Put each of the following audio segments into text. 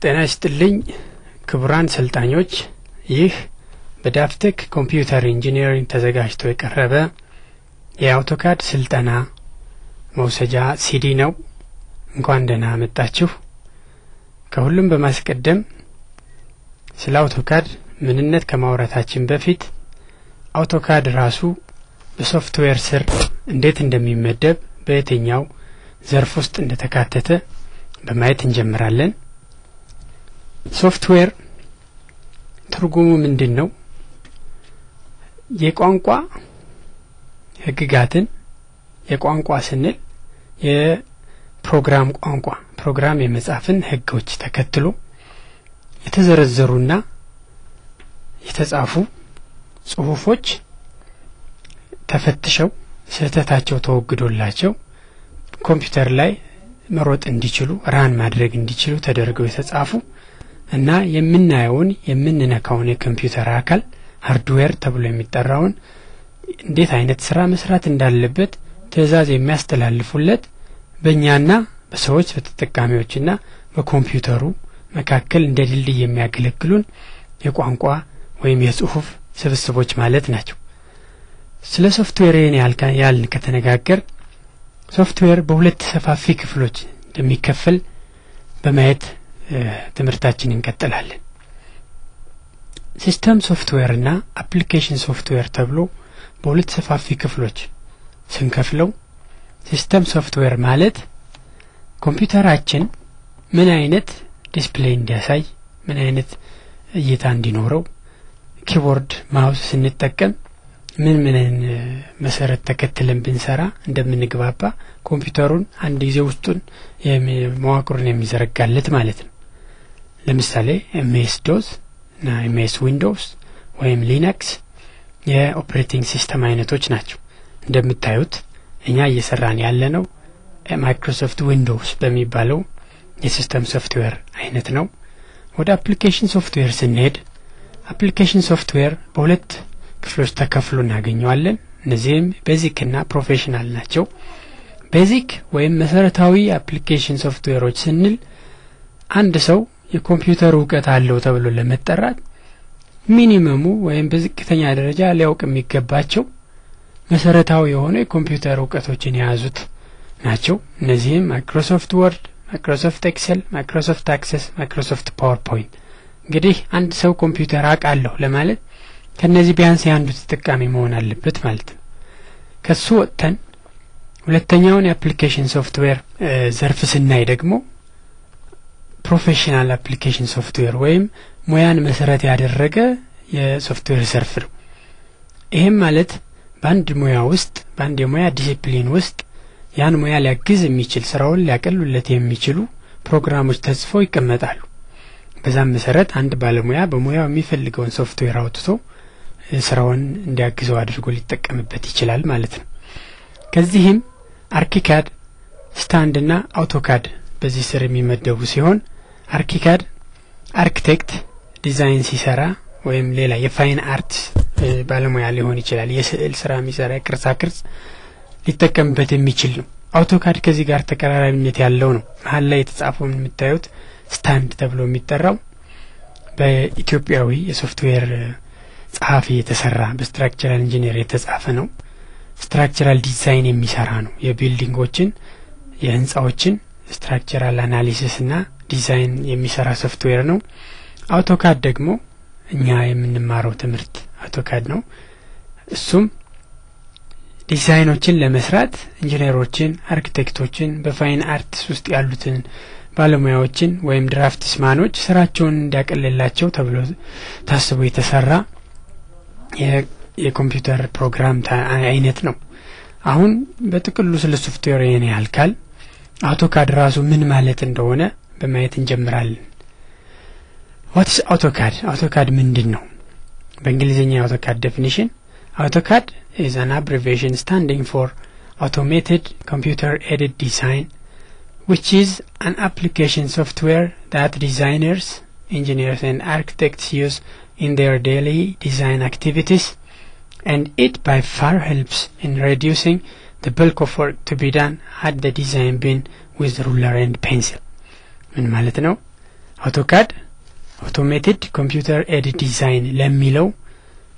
ጤና ይስጥልኝ ክቡራን ሰልጣኞች ይህ በዳፍቴክ ኮምፒውተር ኢንጂነሪንግ ተዘጋጅቶ የቀረበ የአውቶካድ ስልጠና መውሰጃ ሲዲ ነው። እንኳን ደህና መጣችሁ። ከሁሉም በማስቀደም ስለ አውቶካድ ምንነት ከማውራታችን በፊት አውቶካድ ራሱ በሶፍትዌር ስር እንዴት እንደሚመደብ በየትኛው ዘርፍ ውስጥ እንደተካተተ በማየት እንጀምራለን። ሶፍትዌር ትርጉሙ ምንድነው? የቋንቋ ህግጋትን የቋንቋ ስንል የፕሮግራም ቋንቋ ፕሮግራም የመጻፍን ህጎች ተከትሎ የተዘረዘሩና የተጻፉ ጽሁፎች ተፈትሸው ስህተታቸው ተወግዶላቸው ኮምፒውተር ላይ መሮጥ እንዲችሉ ራን ማድረግ እንዲችሉ ተደርገው የተጻፉ እና የምናየውን የምንነካውን የኮምፒውተር አካል ሃርድዌር ተብሎ የሚጠራውን እንዴት አይነት ስራ መስራት እንዳለበት ትዕዛዝ የሚያስተላልፉለት በእኛና በሰዎች በተጠቃሚዎችና በኮምፒውተሩ መካከል እንደ ድልድይ የሚያገለግሉን የቋንቋ ወይም የጽሁፍ ስብስቦች ማለት ናቸው። ስለ ሶፍትዌር ያልን ከተነጋገር ሶፍትዌር በሁለት ሰፋፊ ክፍሎች እንደሚከፈል በማየት ትምህርታችንን እንቀጥላለን። ሲስተም ሶፍትዌር እና አፕሊኬሽን ሶፍትዌር ተብሎ በሁለት ሰፋፊ ክፍሎች ስንከፍለው ሲስተም ሶፍትዌር ማለት ኮምፒውተራችን ምን አይነት ዲስፕሌይ እንዲያሳይ ምን አይነት እይታ እንዲኖረው ኪቦርድ ማውስ ስንጠቀም ምን መሰረት ተከትለን ብንሰራ እንደምንግባባ ኮምፒውተሩን አንድ ጊዜ ውስጡን መዋቅሩን የሚዘረጋለት ማለት ነው። ለምሳሌ MS DOS እና MS Windows ወይም Linux የኦፕሬቲንግ ሲስተም አይነቶች ናቸው። እንደምታዩት እኛ እየሰራን ያለነው ማይክሮሶፍት ዊንዶውስ በሚባለው የሲስተም ሶፍትዌር አይነት ነው። ወደ አፕሊኬሽን ሶፍትዌር ስንሄድ አፕሊኬሽን ሶፍትዌር በሁለት ክፍሎች ተከፍሎ እናገኘዋለን። እነዚህም ቤዚክ እና ፕሮፌሽናል ናቸው። ቤዚክ ወይም መሰረታዊ አፕሊኬሽን ሶፍትዌሮች ስንል አንድ ሰው የኮምፒውተር ዕውቀት አለው ተብሎ ለመጠራት ሚኒመሙ ወይም በዝቅተኛ ደረጃ ሊያውቅ የሚገባቸው መሰረታዊ የሆኑ የኮምፒውተር ዕውቀቶችን የያዙት ናቸው። እነዚህም ማይክሮሶፍት ወርድ፣ ማይክሮሶፍት ኤክሴል፣ ማይክሮሶፍት አክሰስ፣ ማይክሮሶፍት ፓወርፖይንት። እንግዲህ አንድ ሰው ኮምፒውተር አውቃለሁ ለማለት ከነዚህ ቢያንስ አንዱ ተጠቃሚ መሆን አለበት ማለት ነው። ከሱ ወጥተን ሁለተኛውን የአፕሊኬሽን ሶፍትዌር ዘርፍ ስናይ ደግሞ ፕሮፌሽናል አፕሊኬሽን ሶፍትዌር ወይም ሙያን መሰረት ያደረገ የሶፍትዌር ዘርፍ ነው። ይሄም ማለት በአንድ ሙያ ውስጥ በአንድ የሙያ ዲሲፕሊን ውስጥ ያን ሙያ ሊያግዝ የሚችል ስራውን ሊያቀሉለት የሚችሉ ፕሮግራሞች ተጽፈው ይቀመጣሉ። በዛም መሰረት አንድ ባለሙያ በሙያው የሚፈልገውን ሶፍትዌር አውጥቶ ስራውን እንዲያግዘው አድርጎ ሊጠቀምበት ይችላል ማለት ነው። ከዚህም አርኪካድ፣ ስታንድ እና አውቶካድ በዚህ ስር የሚመደቡ ሲሆን አርኪካድ አርኪቴክት ዲዛይን ሲሰራ ወይም ሌላ የፋይን አርት ባለሙያ ሊሆን ይችላል የስዕል ስራ የሚሰራ ቅርጻ ቅርጽ ሊጠቀምበት የሚችል ነው። አውቶካድ ከዚህ ጋር ተቀራራቢነት ያለው ነው። መሀል ላይ የተጻፈውን የምታዩት ስታንድ ተብሎ የሚጠራው በኢትዮጵያዊ የሶፍትዌር ጸሐፊ የተሰራ በስትራክቸራል ኢንጂነር የተጻፈ ነው። ስትራክቸራል ዲዛይን የሚሰራ ነው። የቢልዲንጎችን የህንጻዎችን ስትራክቸራል አናሊሲስ እና ዲዛይን የሚሰራ ሶፍትዌር ነው። አውቶካድ ደግሞ እኛ የምንማረው ትምህርት አውቶካድ ነው። እሱም ዲዛይኖችን ለመስራት ኢንጂነሮችን፣ አርኪቴክቶችን በፋይን አርትስ ውስጥ ያሉትን ባለሙያዎችን ወይም ድራፍትስማኖች ስራቸውን እንዲያቀልላቸው ተብሎ ታስቦ የተሰራ የኮምፒውተር ፕሮግራም አይነት ነው። አሁን በጥቅሉ ስለ ሶፍትዌር ያልካል አውቶካድ ራሱ ምን ማለት እንደሆነ በማየት እንጀምራለን። What is AutoCAD? AutoCAD ምንድነው? በእንግሊዘኛ AutoCAD definition AutoCAD is an abbreviation standing for Automated Computer Aided Design, which is an application software that designers, engineers and architects use in their daily design activities, and it by far helps in reducing the bulk of work to be done had the design been with ruler and pencil. ምን ማለት ነው? አውቶካድ አውቶሜትድ ኮምፒውተር ኤድድ ዲዛይን ለሚለው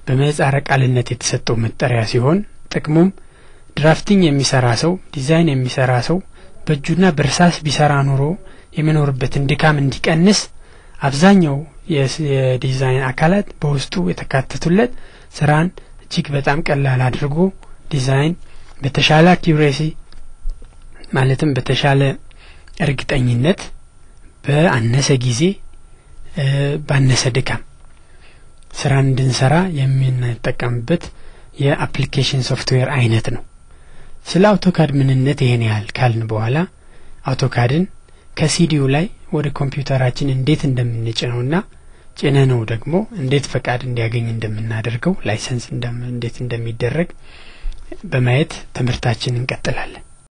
በመጻረ ቃልነት የተሰጠው መጠሪያ ሲሆን ጥቅሙም ድራፍቲንግ የሚሰራ ሰው ዲዛይን የሚሰራ ሰው በእጁና በርሳስ ቢሰራ ኑሮ የሚኖርበትን ድካም እንዲቀንስ አብዛኛው የዲዛይን አካላት በውስጡ የተካተቱለት ስራን እጅግ በጣም ቀላል አድርጎ ዲዛይን በተሻለ አኪዩሬሲ ማለትም በተሻለ እርግጠኝነት በአነሰ ጊዜ ባነሰ ድካም ስራን እንድንሰራ የምንጠቀምበት የአፕሊኬሽን ሶፍትዌር አይነት ነው። ስለ አውቶካድ ምንነት ይሄን ያህል ካልን በኋላ አውቶካድን ከሲዲው ላይ ወደ ኮምፒውተራችን እንዴት እንደምንጭነውና ጭነነው ደግሞ እንዴት ፈቃድ እንዲያገኝ እንደምናደርገው ላይሰንስ እንዴት እንደሚደረግ በማየት ትምህርታችንን እንቀጥላለን።